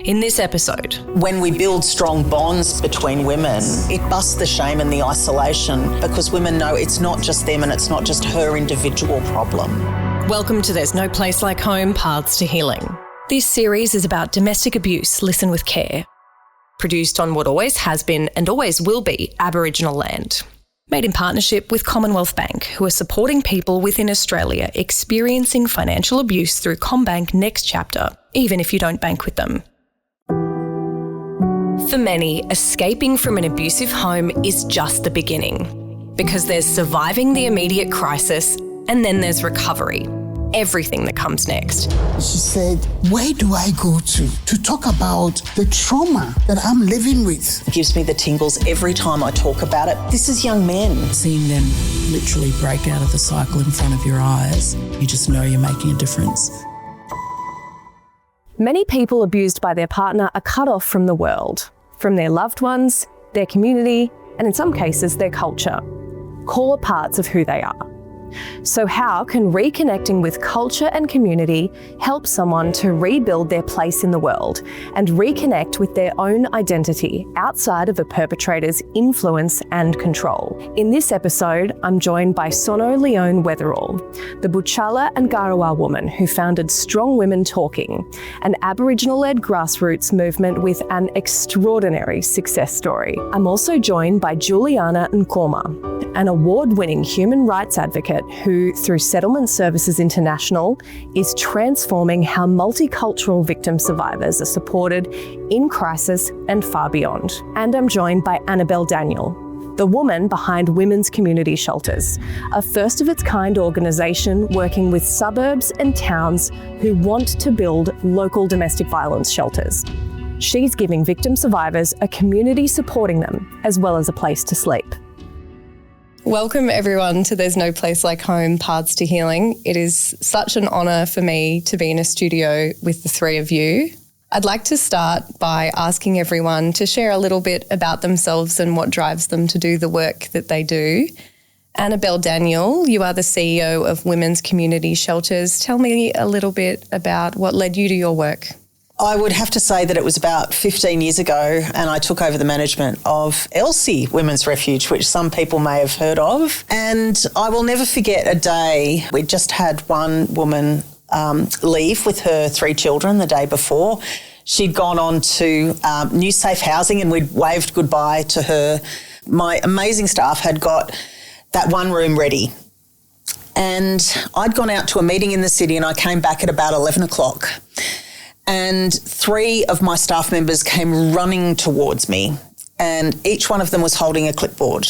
In this episode, when we build strong bonds between women, it busts the shame and the isolation because women know it's not just them and it's not just her individual problem. welcome to There's No Place Like Home, Paths to Healing. This series is about domestic abuse, listen with care. Produced on what always has been and always will be Aboriginal land. Made in partnership with Commonwealth Bank, who are supporting people within Australia experiencing financial abuse through CommBank Next Chapter, even if you don't bank with them. For many, escaping from an abusive home is just the beginning, because there's surviving the immediate crisis and then there's recovery, everything that comes next. She said, where do I go to talk about the trauma that I'm living with? It gives me the tingles every time I talk about it. This is young men. Seeing them literally break out of the cycle in front of your eyes, you just know you're making a difference. Many people abused by their partner are cut off from the world, from their loved ones, their community, and in some cases, their culture, core parts of who they are. So how can reconnecting with culture and community help someone to rebuild their place in the world and reconnect with their own identity outside of a perpetrator's influence and control? In this episode, I'm joined by Sono Leone Weatherall, the Butchala and Garawa woman who founded Strong Women Talking, an Aboriginal-led grassroots movement with an extraordinary success story. I'm also joined by Juliana Nkrumah, an award-winning human rights advocate who, through Settlement Services International, is transforming how multicultural victim survivors are supported in crisis and far beyond. And I'm joined by Annabelle Daniel, the woman behind Women's Community Shelters, a first-of-its-kind organisation working with suburbs and towns who want to build local domestic violence shelters. She's giving victim survivors a community supporting them, as well as a place to sleep. Welcome everyone to There's No Place Like Home, Paths to Healing. It is such an honour for me to be in a studio with the three of you. I'd like to start by asking everyone to share a little bit about themselves and what drives them to do the work that they do. Annabelle Daniel, you are the CEO of Women's Community Shelters. Tell me a little bit about what led you to your work. I would have to say that it was about 15 years ago and I took over the management of Elsie Women's Refuge, which some people may have heard of. And I will never forget a day. We just had one woman leave with her 3 children the day before. She'd gone on to New Safe Housing and we'd waved goodbye to her. My amazing staff had got that one room ready. And I'd gone out to a meeting in the city and I came back at about 11 o'clock. And 3 of my staff members came running towards me and each one of them was holding a clipboard.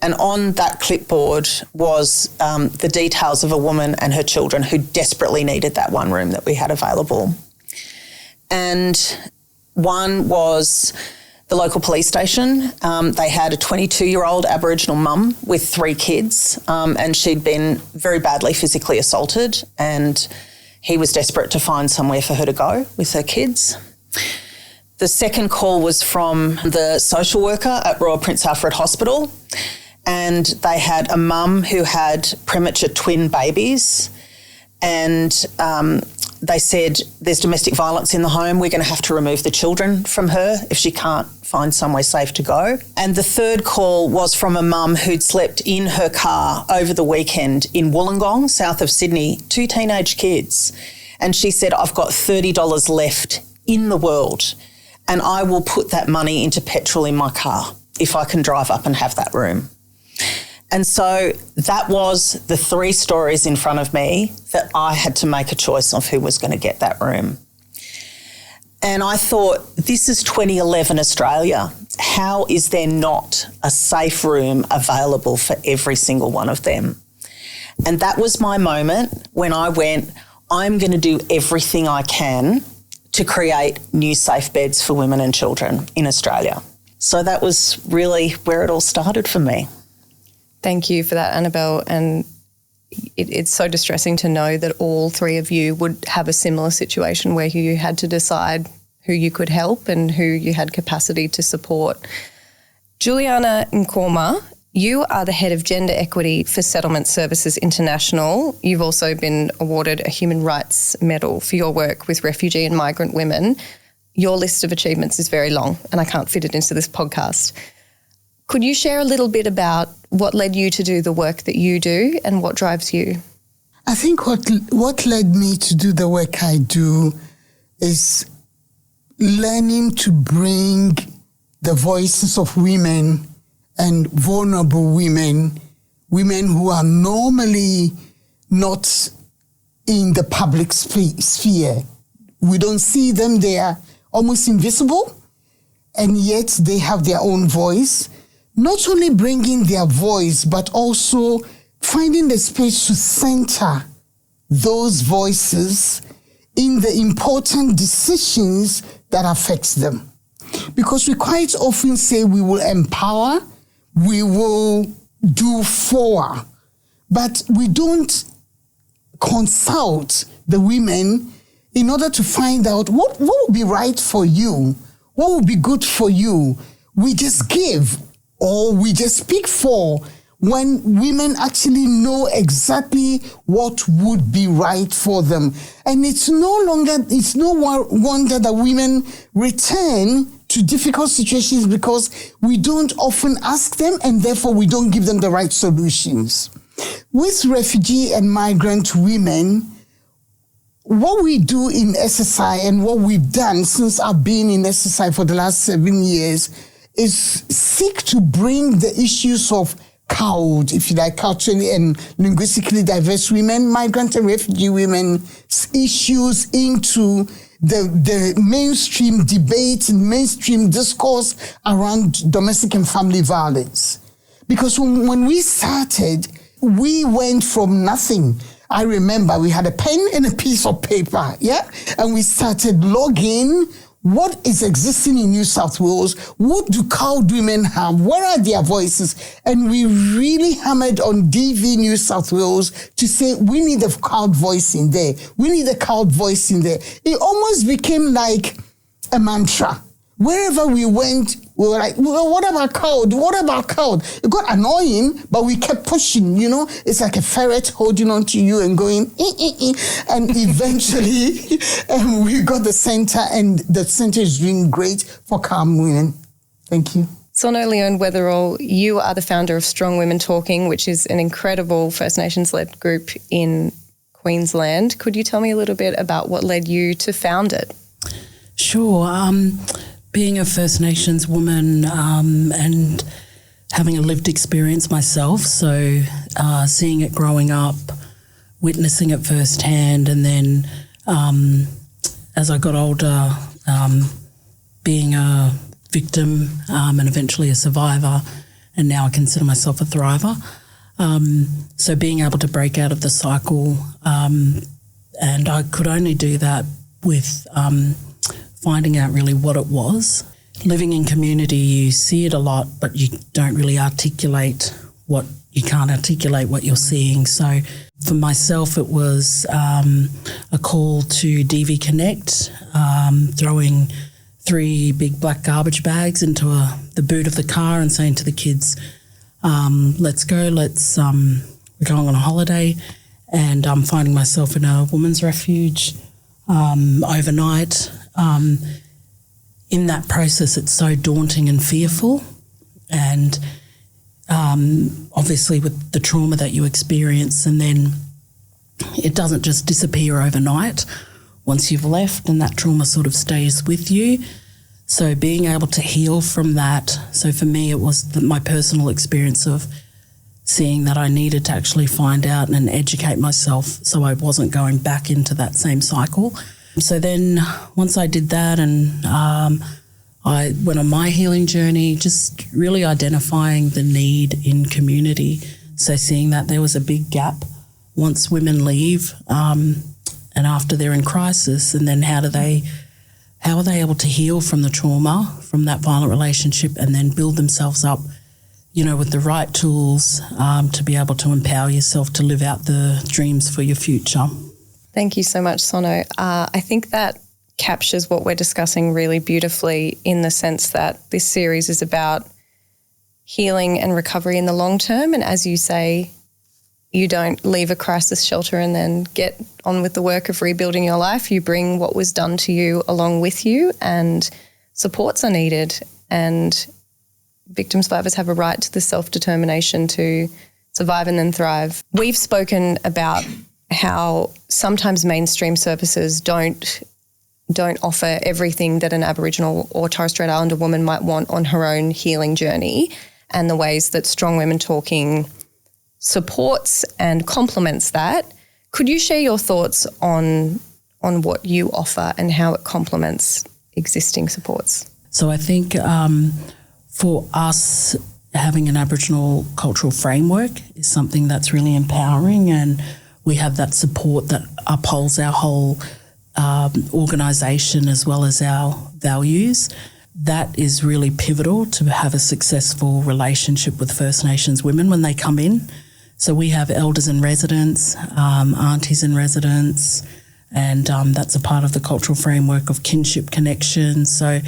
And on that clipboard was the details of a woman and her children who desperately needed that one room that we had available. And one was the local police station. They had a 22-year-old Aboriginal mum with 3 kids and she'd been very badly physically assaulted and he was desperate to find somewhere for her to go with her kids. The second call was from the social worker at Royal Prince Alfred Hospital and they had a mum who had premature twin babies and they said, there's domestic violence in the home, we're going to have to remove the children from her if she can't find somewhere safe to go. And the third call was from a mum who'd slept in her car over the weekend in Wollongong, south of Sydney, 2 teenage kids. And she said, I've got $30 left in the world and I will put that money into petrol in my car if I can drive up and have that room. And so that was the 3 stories in front of me that I had to make a choice of who was going to get that room. And I thought, this is 2011 Australia. How is there not a safe room available for every single one of them? And that was my moment when I went, I'm going to do everything I can to create new safe beds for women and children in Australia. So that was really where it all started for me. Thank you for that, Annabelle. And it's so distressing to know that all 3 of you would have a similar situation where you had to decide who you could help and who you had capacity to support. Juliana Nkrumah, you are the head of gender equity for Settlement Services International. You've also been awarded a Human Rights Medal for your work with refugee and migrant women. your list of achievements is very long and I can't fit it into this podcast. Could you share a little bit about what led you to do the work that you do and what drives you? I think what led me to do the work I do is learning to bring the voices of women and vulnerable women who are normally not in the public sphere. We don't see them, they are almost invisible, and yet they have their own voice. Not only bringing their voice, but also finding the space to center those voices in the important decisions that affect them. Because we quite often say we will empower, we will do for, but we don't consult the women in order to find out what would be right for you, what would be good for you. We just give or we just speak for when women actually know exactly what would be right for them. And it's no wonder that women return to difficult situations because we don't often ask them and therefore we don't give them the right solutions. With refugee and migrant women, what we do in SSI and what we've done since I've been in SSI for the last 7 years is seek to bring the issues of CALD, if you like, culturally and linguistically diverse women, migrant and refugee women's issues into the mainstream debate and mainstream discourse around domestic and family violence. Because when we started, we went from nothing. I remember we had a pen and a piece of paper, and we started logging what is existing in New South Wales, what do CALD women have, where are their voices? And we really hammered on DV New South Wales to say, we need a CALD voice in there. We need a CALD voice in there. It almost became like a mantra. Wherever we went, we were like, well, what about CALD? What about CALD? It got annoying, but we kept pushing, It's like a ferret holding on to you and going, And eventually, we got the center, and the center is doing great for calm women. Thank you. Sono Leone Weatherall, you are the founder of Strong Women Talking, which is an incredible First Nations-led group in Queensland. Could you tell me a little bit about what led you to found it? Sure. Being a First Nations woman and having a lived experience myself, so seeing it growing up, witnessing it firsthand, and then as I got older, being a victim and eventually a survivor, and now I consider myself a thriver. So being able to break out of the cycle, and I could only do that with finding out really what it was. Living in community, you see it a lot, but you don't really articulate you can't articulate what you're seeing. So for myself, it was a call to DV Connect, throwing 3 big black garbage bags into the boot of the car and saying to the kids, let's go, we're going on a holiday. And I'm finding myself in a women's refuge overnight. In that process, it's so daunting and fearful, and obviously with the trauma that you experience, and then it doesn't just disappear overnight once you've left, and that trauma sort of stays with you. So being able to heal from that, so for me it was my personal experience of seeing that I needed to actually find out and educate myself so I wasn't going back into that same cycle. So then once I did that, and I went on my healing journey, just really identifying the need in community. So seeing that there was a big gap once women leave and after they're in crisis, and then how are they able to heal from the trauma, from that violent relationship, and then build themselves up, with the right tools to be able to empower yourself to live out the dreams for your future. Thank you so much, Sono. I think that captures what we're discussing really beautifully, in the sense that this series is about healing and recovery in the long term. And as you say, You don't leave a crisis shelter and then get on with the work of rebuilding your life. You bring what was done to you along with you, and supports are needed. And victim survivors have a right to the self-determination to survive and then thrive. We've spoken about how sometimes mainstream services don't offer everything that an Aboriginal or Torres Strait Islander woman might want on her own healing journey, and the ways that Strong Women Talking supports and complements that. Could you share your thoughts on what you offer and how it complements existing supports? So I think for us, having an Aboriginal cultural framework is something that's really empowering, and we have that support that upholds our whole organisation as well as our values. That is really pivotal to have a successful relationship with First Nations women when they come in. So we have elders in residence, aunties in residence, and that's a part of the cultural framework of kinship connection. So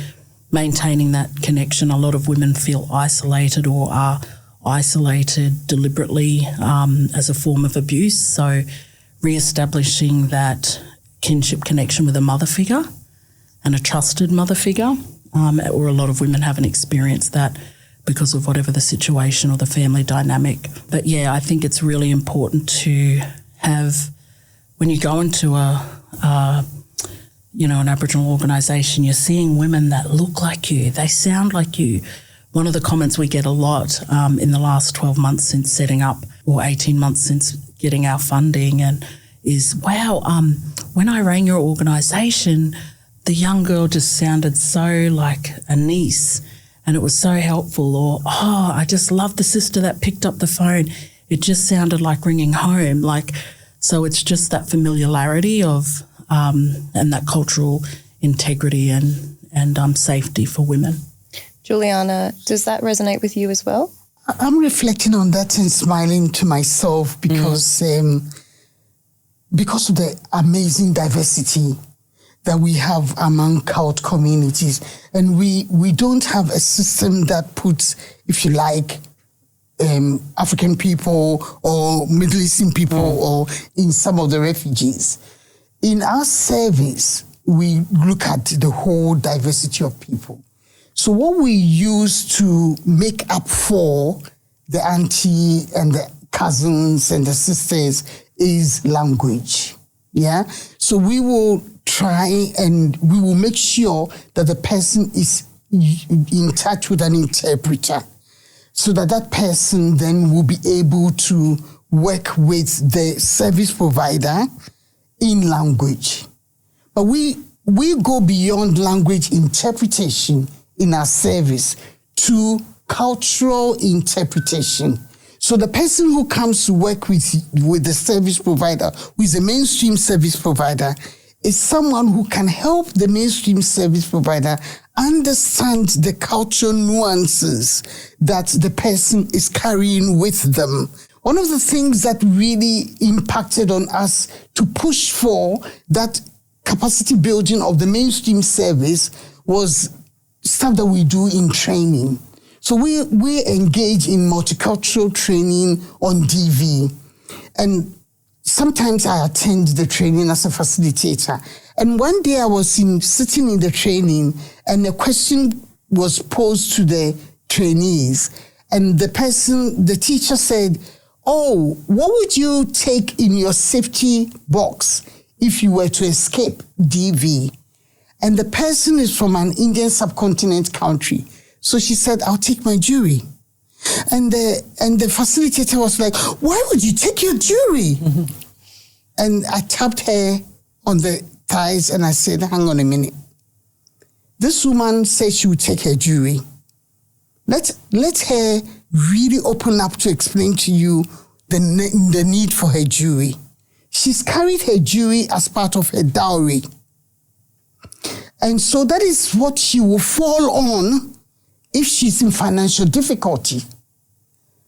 maintaining that connection, a lot of women feel isolated or are isolated deliberately as a form of abuse. So re-establishing that kinship connection with a mother figure and a trusted mother figure, or a lot of women haven't experienced that because of whatever the situation or the family dynamic. But yeah, I think it's really important to have, when you go into an Aboriginal organisation, you're seeing women that look like you, they sound like you. One of the comments we get a lot in the last 12 months since setting up, or 18 months since getting our funding, and is, wow, when I rang your organisation, the young girl just sounded so like a niece, and it was so helpful. Or, oh, I just love the sister that picked up the phone. It just sounded like ringing home. So it's just that familiarity of and that cultural integrity and safety for women. Juliana, does that resonate with you as well? I'm reflecting on that and smiling to myself because of the amazing diversity that we have among CALT communities. And we don't have a system that puts, if you like, African people or Middle Eastern people or in some of the refugees. In our service, we look at the whole diversity of people. So what we use to make up for the auntie and the cousins and the sisters is language. Yeah. So we will try and we will make sure that the person is in touch with an interpreter, so that person then will be able to work with the service provider in language. But we go beyond language interpretation in our service to cultural interpretation. So the person who comes to work with the service provider, who is a mainstream service provider, is someone who can help the mainstream service provider understand the cultural nuances that the person is carrying with them. One of the things that really impacted on us to push for that capacity building of the mainstream service was stuff that we do in training. So we engage in multicultural training on DV. And sometimes I attend the training as a facilitator. And one day I was sitting in the training and a question was posed to the trainees. And the teacher said, oh, what would you take in your safety box if you were to escape DV? And the person is from an Indian subcontinent country. So she said, I'll take my jewelry. And the facilitator was like, why would you take your jewelry? Mm-hmm. And I tapped her on the thighs and I said, hang on a minute. This woman said she would take her jewelry. Let her really open up to explain to you the need for her jewelry. She's carried her jewelry as part of her dowry. And so that is what she will fall on if she's in financial difficulty.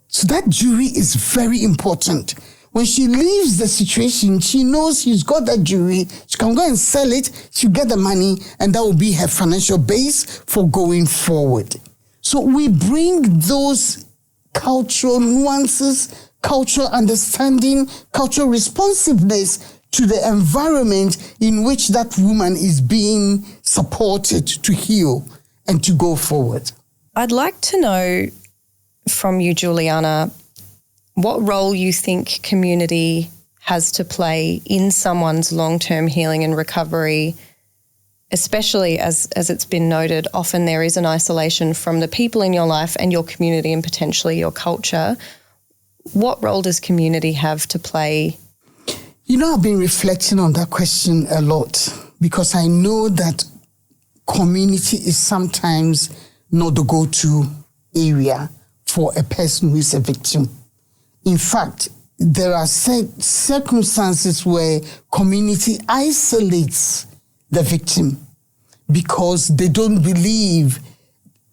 So that jewelry is very important. When she leaves the situation, she knows she's got that jewelry. She can go and sell it. She'll get the money, and that will be her financial base for going forward. So we bring those cultural nuances, cultural understanding, cultural responsiveness to the environment in which that woman is being supported to heal and to go forward. I'd like to know from you, Juliana, what role you think community has to play in someone's long-term healing and recovery, especially as it's been noted, often there is an isolation from the people in your life and your community and potentially your culture. What role does community have to play? You know, I've been reflecting on that question a lot because I know that community is sometimes not the go-to area for a person who is a victim. In fact, there are circumstances where community isolates the victim because they don't believe,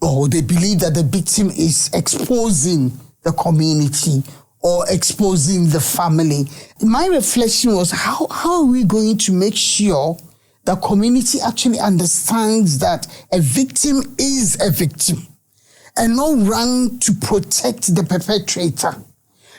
or they believe that the victim is exposing the community or exposing the family. My reflection was, how are we going to make sure the community actually understands that a victim is a victim and not run to protect the perpetrator?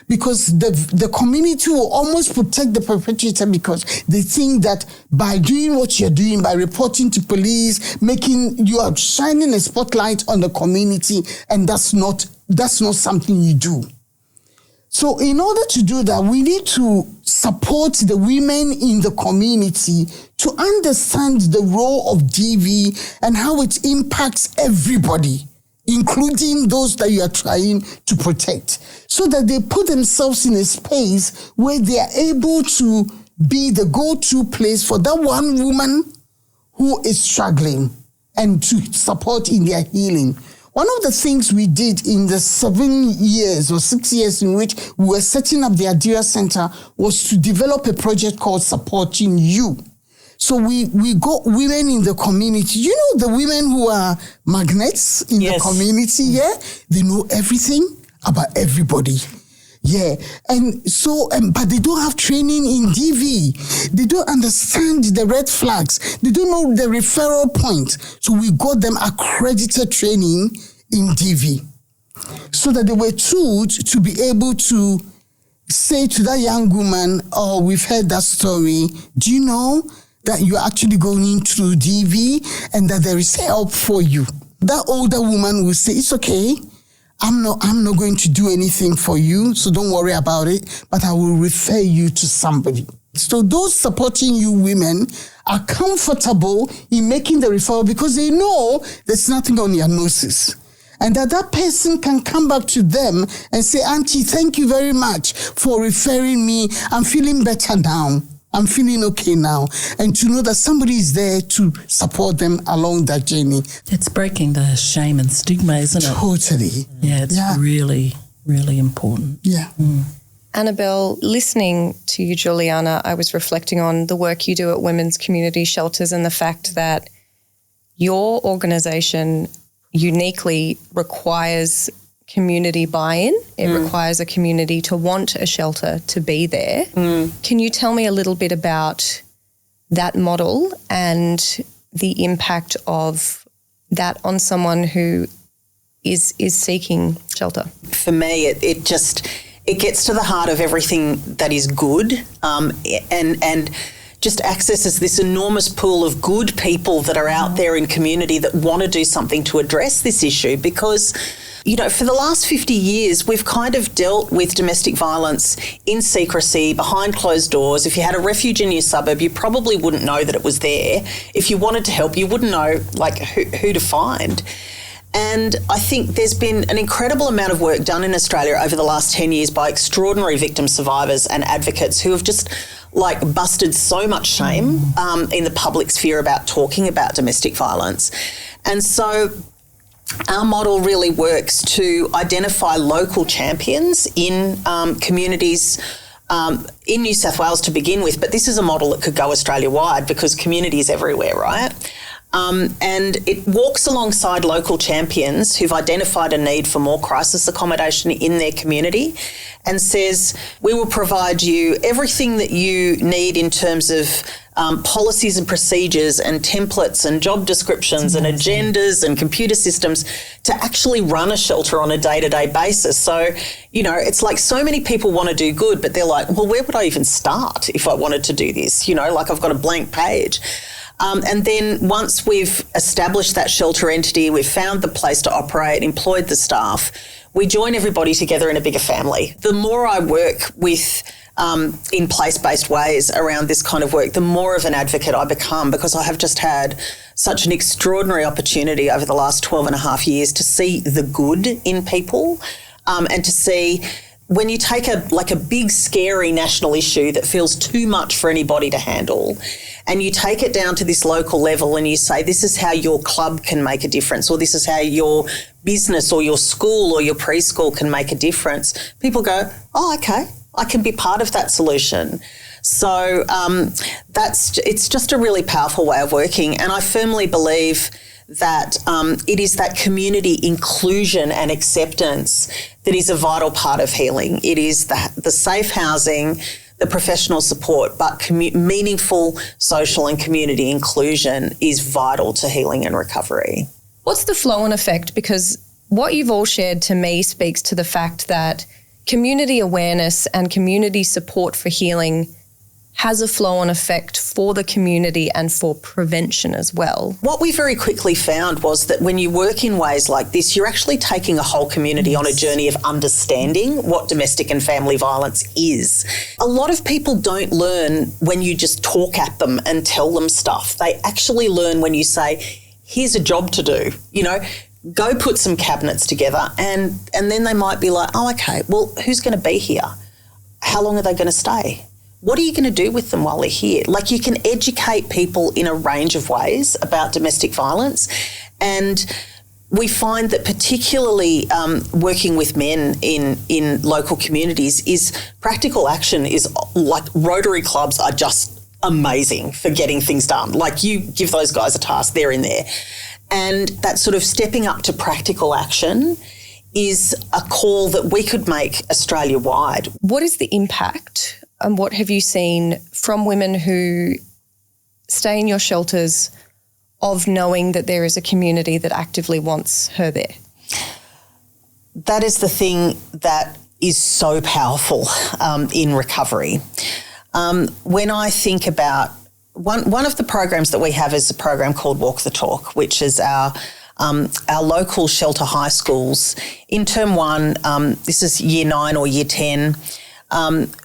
Because the community will almost protect the perpetrator because they think that by doing what you're doing, by reporting to police, you are shining a spotlight on the community, and that's not something you do. So in order to do that, we need to support the women in the community to understand the role of DV and how it impacts everybody, including those that you are trying to protect, so that they put themselves in a space where they are able to be the go-to place for that one woman who is struggling and to support in their healing. One of the things we did in the 7 years or 6 years in which we were setting up the Adira Center was to develop a project called Supporting You. So we got women in the community. You know, the women who are magnets in the community, yeah? They know everything about everybody. Yeah. And so, but they don't have training in DV. They don't understand the red flags. They don't know the referral point. So we got them accredited training in DV so that they were told to be able to say to that young woman, oh, we've heard that story. Do you know that you're actually going through DV and that there is help for you? That older woman will say, it's okay. I'm not going to do anything for you, so don't worry about it, but I will refer you to somebody. So those supporting you women are comfortable in making the referral because they know there's nothing on their noses. And that person can come back to them and say, Auntie, thank you very much for referring me. I'm feeling better now. I'm feeling okay now. And to know that somebody is there to support them along that journey. It's breaking the shame and stigma, isn't it? Totally. Yeah, it's really, really important. Yeah. Annabelle, listening to you, Juliana, I was reflecting on the work you do at women's community shelters and the fact that your organisation uniquely requires community buy-in. It requires a community to want a shelter to be there. Can you tell me a little bit about that model and the impact of that on someone who is seeking shelter? For me, it gets to the heart of everything that is good, and just accesses this enormous pool of good people that are out there in community that want to do something to address this issue. Because, you know, for the last 50 years, we've kind of dealt with domestic violence in secrecy, behind closed doors. If you had a refuge in your suburb, you probably wouldn't know that it was there. If you wanted to help, you wouldn't know, like, who to find. And I think there's been an incredible amount of work done in Australia over the last 10 years by extraordinary victim survivors and advocates who have just busted so much shame in the public sphere about talking about domestic violence. And so our model really works to identify local champions in communities in New South Wales to begin with, but this is a model that could go Australia-wide because community is everywhere, right? And it walks alongside local champions who've identified a need for more crisis accommodation in their community and says, we will provide you everything that you need in terms of policies and procedures and templates and job descriptions and agendas and computer systems to actually run a shelter on a day-to-day basis. So, it's like so many people want to do good, but they're like, well, where would I even start if I wanted to do this? I've got a blank page. And then once we've established that shelter entity, we've found the place to operate, employed the staff, we join everybody together in a bigger family. The more I work with in place-based ways around this kind of work, the more of an advocate I become, because I have just had such an extraordinary opportunity over the last 12 and a half years to see the good in people and to see when you take a big, scary national issue that feels too much for anybody to handle, and you take it down to this local level and you say, this is how your club can make a difference, or this is how your business or your school or your preschool can make a difference, people go, oh, okay, I can be part of that solution. So it's just a really powerful way of working. And I firmly believe that it is that community inclusion and acceptance that is a vital part of healing. It is the safe housing, the professional support, but meaningful social and community inclusion is vital to healing and recovery. What's the flow-on effect? Because what you've all shared to me speaks to the fact that community awareness and community support for healing has a flow-on effect for the community and for prevention as well. What we very quickly found was that when you work in ways like this, you're actually taking a whole community on a journey of understanding what domestic and family violence is. A lot of people don't learn when you just talk at them and tell them stuff. They actually learn when you say, here's a job to do, go put some cabinets together, and then they might be like, oh, okay, well, who's going to be here? How long are they going to stay? What are you going to do with them while they're here? Like, you can educate people in a range of ways about domestic violence. And we find that particularly working with men in local communities is practical action is like Rotary clubs are just amazing for getting things done. Like, you give those guys a task, they're in there. And that sort of stepping up to practical action is a call that we could make Australia-wide. What is the impact and what have you seen from women who stay in your shelters of knowing that there is a community that actively wants her there? That is the thing that is so powerful in recovery. When I think about one of the programs that we have is a program called Walk the Talk, which is our local shelter high schools. In term 1, this is year 9 or year 10,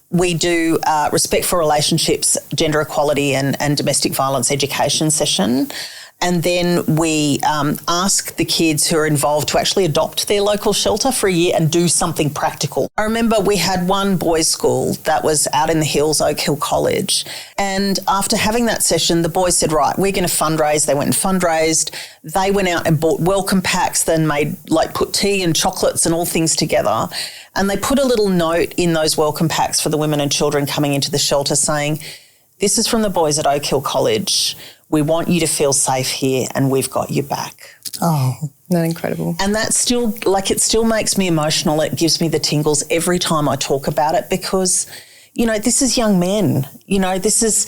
we do respect for relationships, gender equality and domestic violence education session. And then we ask the kids who are involved to actually adopt their local shelter for a year and do something practical. I remember we had one boys' school that was out in the hills, Oak Hill College. And after having that session, the boys said, right, we're going to fundraise. They went and fundraised. They went out and bought welcome packs, then put tea and chocolates and all things together. And they put a little note in those welcome packs for the women and children coming into the shelter saying, this is from the boys at Oak Hill College. We want you to feel safe here and we've got you back. Oh, that's incredible. And that's still, it still makes me emotional. It gives me the tingles every time I talk about it because, this is young men. This is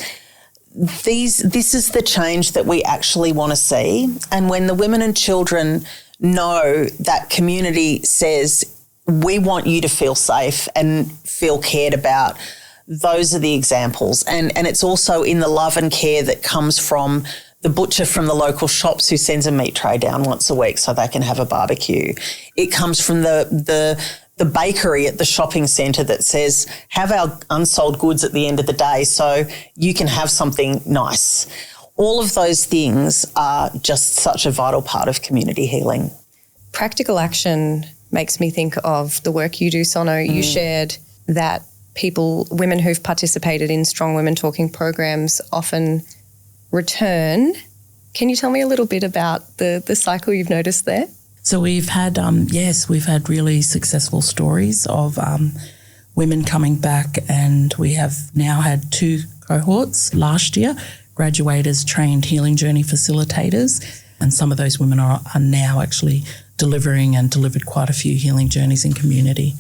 the change that we actually want to see. And when the women and children know that community says, we want you to feel safe and feel cared about, those are the examples. And it's also in the love and care that comes from the butcher from the local shops who sends a meat tray down once a week so they can have a barbecue. It comes from the bakery at the shopping centre that says, have our unsold goods at the end of the day so you can have something nice. All of those things are just such a vital part of community healing. Practical action makes me think of the work you do, Sono. You shared that women who've participated in Strong Women Talking programs often return. Can you tell me a little bit about the cycle you've noticed there? So we've had, we've had really successful stories of women coming back, and we have now had 2 cohorts last year, graduate as trained healing journey facilitators, and some of those women are now actually delivering and delivered quite a few healing journeys in community.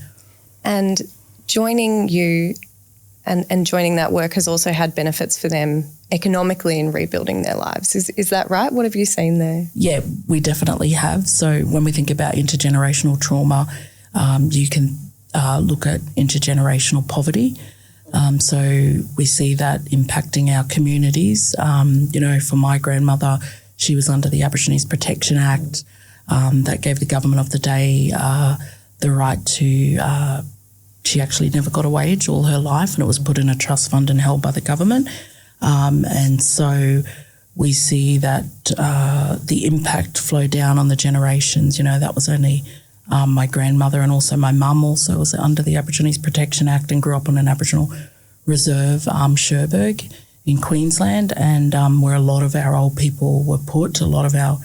And joining you and joining that work has also had benefits for them economically in rebuilding their lives. Is that right? What have you seen there? Yeah, we definitely have. So when we think about intergenerational trauma, you can look at intergenerational poverty. So we see that impacting our communities. For my grandmother, she was under the Aborigines Protection Act that gave the government of the day the right to, she actually never got a wage all her life, and it was put in a trust fund and held by the government. And so we see that the impact flow down on the generations. That was only my grandmother, and also my mum also was under the Aborigines Protection Act and grew up on an Aboriginal reserve, Cherbourg in Queensland, and where a lot of our old people were put, a lot of our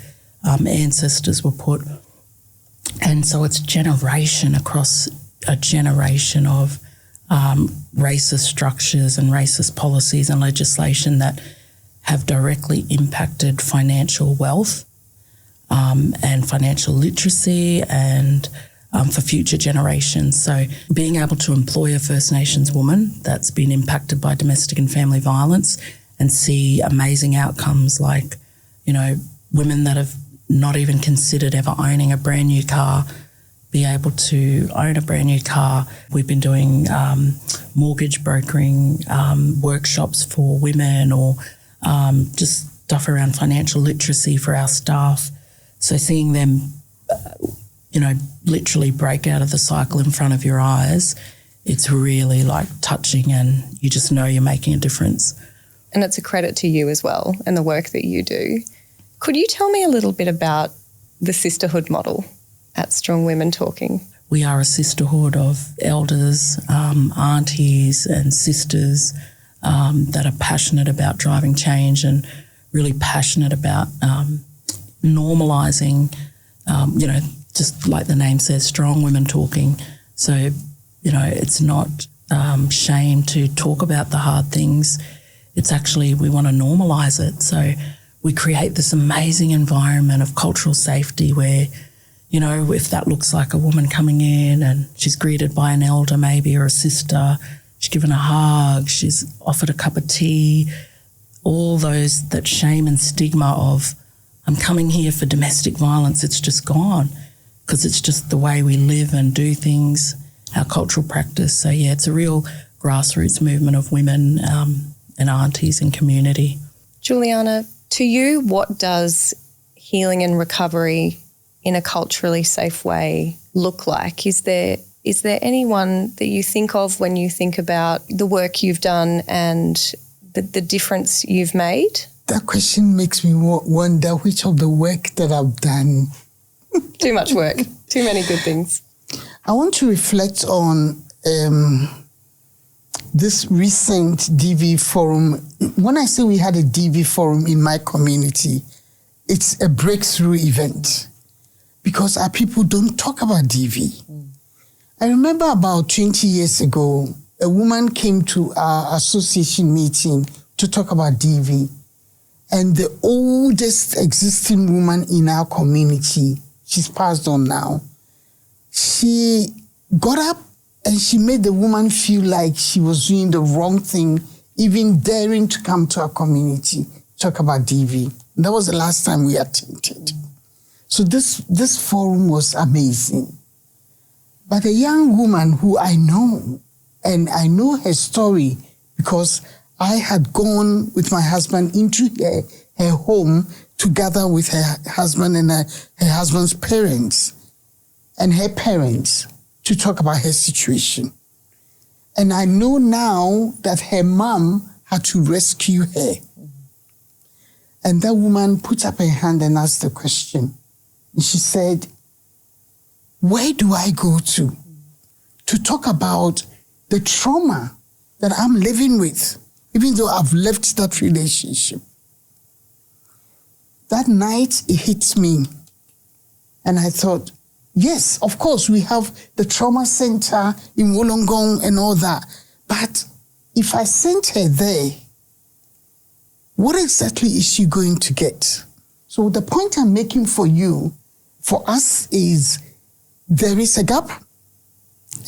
ancestors were put. And so it's generation across a generation of racist structures and racist policies and legislation that have directly impacted financial wealth and financial literacy and for future generations. So being able to employ a First Nations woman that's been impacted by domestic and family violence and see amazing outcomes like, women that have not even considered ever owning a brand new car be able to own a brand new car. We've been doing mortgage brokering workshops for women, or just stuff around financial literacy for our staff. So seeing them, literally break out of the cycle in front of your eyes, it's really like touching, and you just know you're making a difference. And it's a credit to you as well and the work that you do. Could you tell me a little bit about the sisterhood model at Strong Women Talking? We are a sisterhood of elders, aunties and sisters that are passionate about driving change and really passionate about normalising, just like the name says, strong women talking. So, it's not shame to talk about the hard things. It's actually, we want to normalise it. So we create this amazing environment of cultural safety where, if that looks like a woman coming in and she's greeted by an elder maybe or a sister, she's given a hug, she's offered a cup of tea, all those, that shame and stigma of, I'm coming here for domestic violence, it's just gone, because it's just the way we live and do things, our cultural practice. So, yeah, it's a real grassroots movement of women and aunties and community. Juliana, to you, what does healing and recovery in a culturally safe way look like? Is there anyone that you think of when you think about the work you've done and the difference you've made? That question makes me wonder which of the work that I've done. Too much work, too many good things. I want to reflect on this recent DV forum. When I say we had a DV forum in my community, it's a breakthrough event because our people don't talk about DV. I remember about 20 years ago, a woman came to our association meeting to talk about DV. And the oldest existing woman in our community, she's passed on now, she got up and she made the woman feel like she was doing the wrong thing, even daring to come to our community, talk about DV. And that was the last time we attended. So this forum was amazing. But a young woman who I know, and I know her story because I had gone with my husband into her home to gather with her husband and her husband's parents and her parents to talk about her situation. And I know now that her mom had to rescue her. And that woman put up her hand and asked the question. And she said, where do I go to talk about the trauma that I'm living with, even though I've left that relationship? That night, it hit me. And I thought, yes, of course, we have the trauma center in Wollongong and all that. But if I sent her there, what exactly is she going to get? So the point I'm making for us, is there is a gap,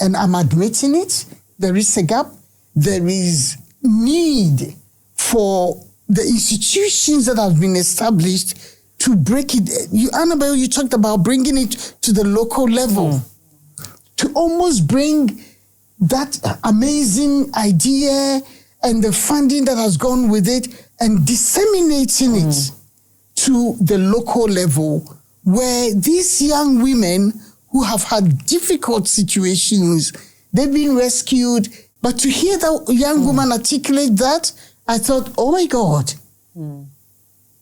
and I'm admitting it. There is a gap. there is need for the institutions that have been established to break it. Annabelle, you talked about bringing it to the local level, to almost bring that amazing idea and the funding that has gone with it and disseminating it to the local level, where these young women who have had difficult situations, they've been rescued. But to hear that young woman articulate that, I thought, oh my God,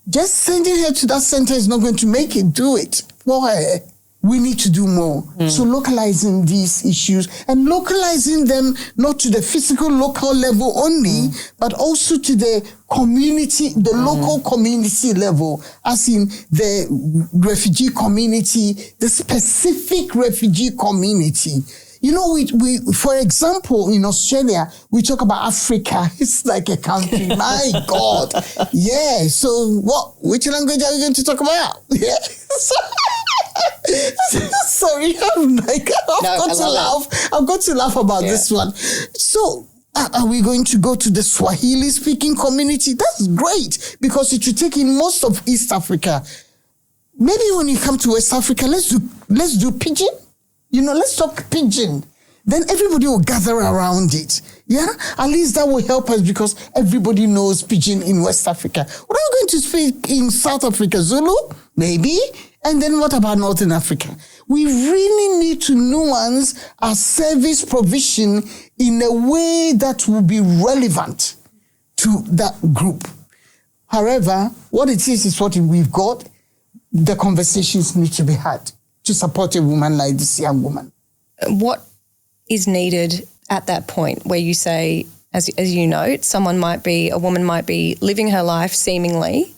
just sending her to that center is not going to make it, do it for her. We need to do more. So localizing these issues and localizing them not to the physical local level only, but also to the community, the local community level, as in the refugee community, the specific refugee community. You know, we for example, in Australia, we talk about Africa. It's like a country. My God. Yeah. So which language are we going to talk about? Yeah. Sorry, I've got to laugh about this one. So are we going to go to the Swahili speaking community? That's great, because it will take in most of East Africa. Maybe when you come to West Africa, let's do pidgin. You know, let's talk pidgin. Then everybody will gather around it. Yeah? At least that will help us, because everybody knows pidgin in West Africa. What are we going to speak in South Africa? Zulu? Maybe. And then what about Northern Africa? We really need to nuance our service provision in a way that will be relevant to that group. However, what it is what we've got. The conversations need to be had to support a woman like this young woman. What is needed at that point where you say, as you note, a woman might be living her life seemingly.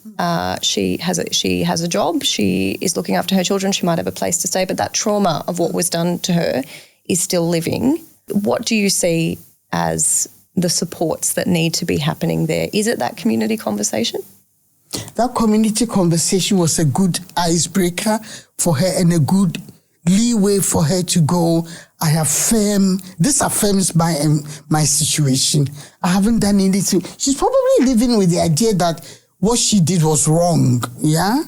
She has a job, she is looking after her children, she might have a place to stay, but that trauma of what was done to her is still living. What do you see as the supports that need to be happening there? Is it that community conversation? That community conversation was a good icebreaker for her and a good leeway for her to go, this affirms my situation. I haven't done anything. She's probably living with the idea that what she did was wrong, yeah?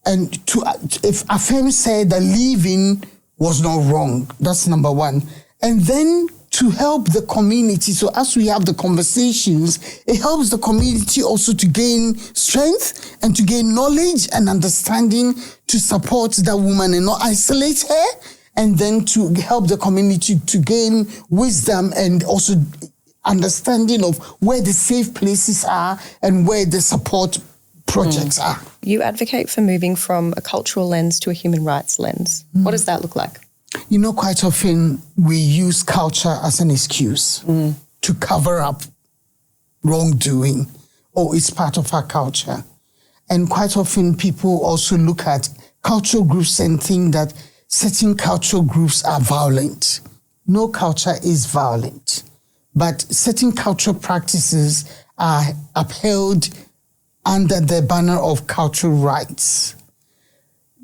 And if affirm said that leaving was not wrong, that's number one. And then to help the community. So as we have the conversations, it helps the community also to gain strength and to gain knowledge and understanding to support that woman and not isolate her, and then to help the community to gain wisdom and also understanding of where the safe places are and where the support projects are. You advocate for moving from a cultural lens to a human rights lens. What does that look like? You know, quite often we use culture as an excuse to cover up wrongdoing, or it's part of our culture. And quite often people also look at cultural groups and think that certain cultural groups are violent. No culture is violent, but certain cultural practices are upheld under the banner of cultural rights.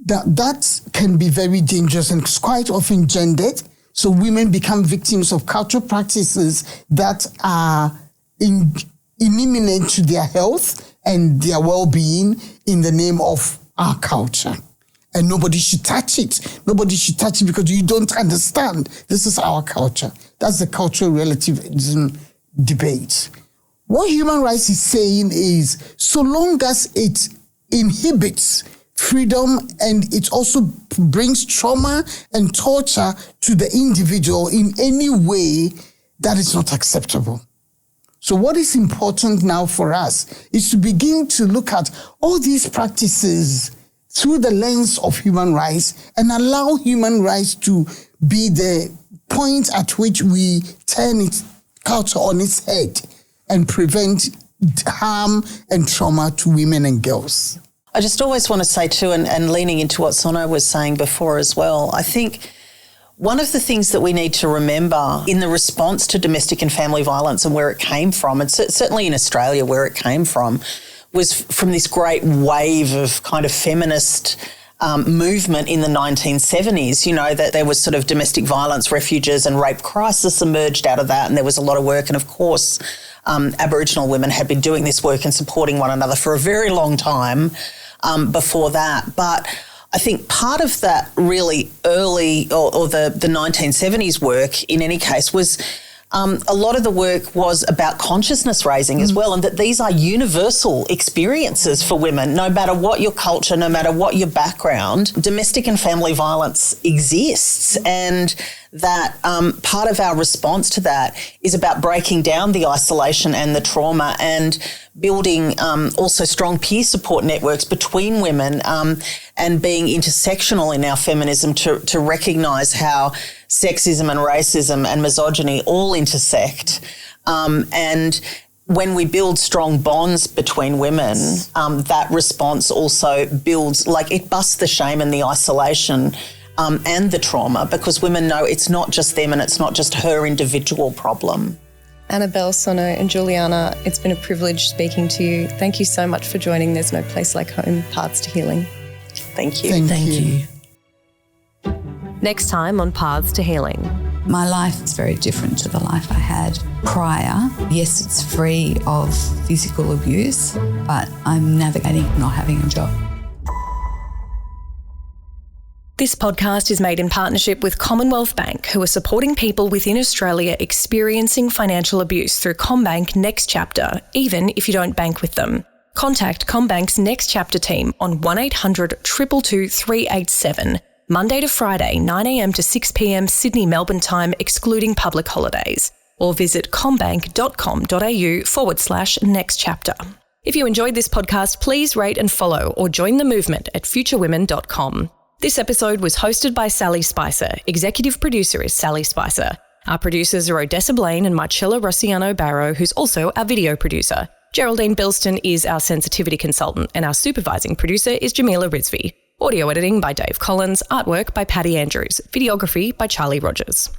That can be very dangerous and it's quite often gendered. So women become victims of cultural practices that are inimical to their health and their well-being in the name of our culture. And nobody should touch it. Nobody should touch it because you don't understand. This is our culture. That's the cultural relativism debate. What human rights is saying is, so long as it inhibits freedom and it also brings trauma and torture to the individual in any way, that is not acceptable. So what is important now for us is to begin to look at all these practices through the lens of human rights and allow human rights to be the point at which we turn its culture on its head and prevent harm and trauma to women and girls. I just always want to say too, and leaning into what Sono was saying before as well, I think one of the things that we need to remember in the response to domestic and family violence and where it came from, and certainly in Australia where it came from, was from this great wave of kind of feminist movement in the 1970s, you know, that there was sort of domestic violence refuges and rape crisis emerged out of that, and there was a lot of work. And of course, Aboriginal women had been doing this work and supporting one another for a very long time before that. But I think part of that really early or the 1970s work, in any case, was a lot of the work was about consciousness raising as well, and that these are universal experiences for women, no matter what your culture, no matter what your background. Domestic and family violence exists, and that part of our response to that is about breaking down the isolation and the trauma and building also strong peer support networks between women and being intersectional in our feminism to recognise how sexism and racism and misogyny all intersect. And when we build strong bonds between women, that response also builds, like it busts the shame and the isolation and the trauma, because women know it's not just them and it's not just her individual problem. Annabelle, Sono and Juliana, it's been a privilege speaking to you. Thank you so much for joining There's No Place Like Home, Paths to Healing. Thank you. Thank you. Next time on Paths to Healing. My life is very different to the life I had prior. Yes, it's free of physical abuse, but I'm navigating not having a job. This podcast is made in partnership with Commonwealth Bank, who are supporting people within Australia experiencing financial abuse through CommBank Next Chapter, even if you don't bank with them. Contact CommBank's Next Chapter team on 1800 222 387, Monday to Friday, 9 a.m. to 6 p.m. Sydney, Melbourne time, excluding public holidays, or visit commbank.com.au/Next Chapter. If you enjoyed this podcast, please rate and follow or join the movement at futurewomen.com. This episode was hosted by Sally Spicer. Executive producer is Sally Spicer. Our producers are Odessa Blaine and Marcella Rossiano Barrow, who's also our video producer. Geraldine Bilston is our sensitivity consultant, and our supervising producer is Jamila Rizvi. Audio editing by Dave Collins, artwork by Patty Andrews, videography by Charlie Rogers.